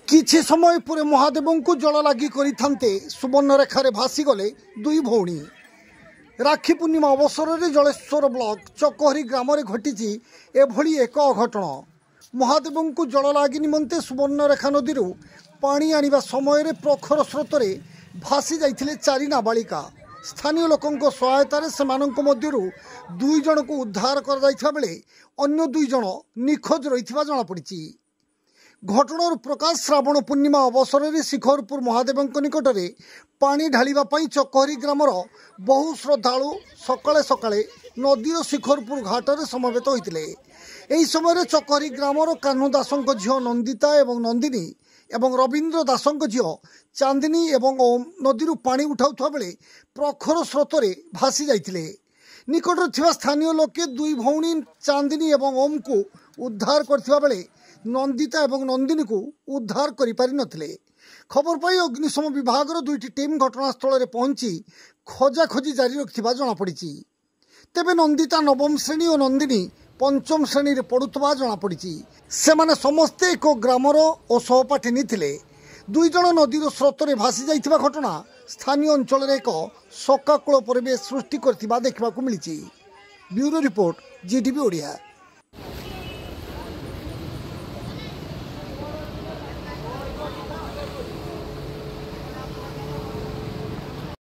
किछि समय पर महादेव को जल लगी करते सुवर्णरेखार भासीगले दुई भौणी। राखी पूर्णिमा अवसर में जलेश्वर ब्लॉक चकहरी ग्राम में घटी एभली एक अघटन। महादेव को जल लगी निमंते सुवर्णरेखा नदी पानी आनिबा समय प्रखर स्रोत भासी जाइथिले चारि नाबालिका। स्थानीय लोकों सहायतार से दुई जन को उद्धार कर बेले अन्य दुई जन निखोज रही जमापड़ी। घटनार प्रकाश श्रावण पूर्णिमा अवसर में शिखरपुर महादेव निकट में पानी ढालिबा चकहरी ग्रामर बहु श्रद्धालु सकाळे सकाळे नदीर शिखरपुर घाटर समवेत होते। यही समय चकहरी ग्रामर कान्हू दासों झील नंदिता एवं नंदिनी एवं रवीन्द्र दासों झील चांदिनी एवं ओम नदी पानी उठाउथुवा बेले प्रखर स्रोत भासी जाइथिले। निकट थिबा स्थानीय लोके दुई भौणी चांदिनी एवं ओम को उद्धार करथिबा बेले नंदिता एवं नंदिनी को उद्धार करि पारि नथिले। खबर पाई अग्निशम विभाग दुईटी टीम घटनास्थल में पहुंची खोजाखोजी जारी रखिथिबा जमापड़ी। तेबे नंदिता नवम श्रेणी और नंदिनी पंचम श्रेणी रे पढ़ुवा जमापड़ी। सेमाने समस्ते एक ग्रामर और सहपाठिनी थिले। दुई जन नदीर स्रोत में भासी जाइथिबा घटना स्थानीय अंचल में एक शोकाकुल परिवेश सृष्टि करथिबा देखिबाकु मिलिछि। Bureau report, Zee TV Odia.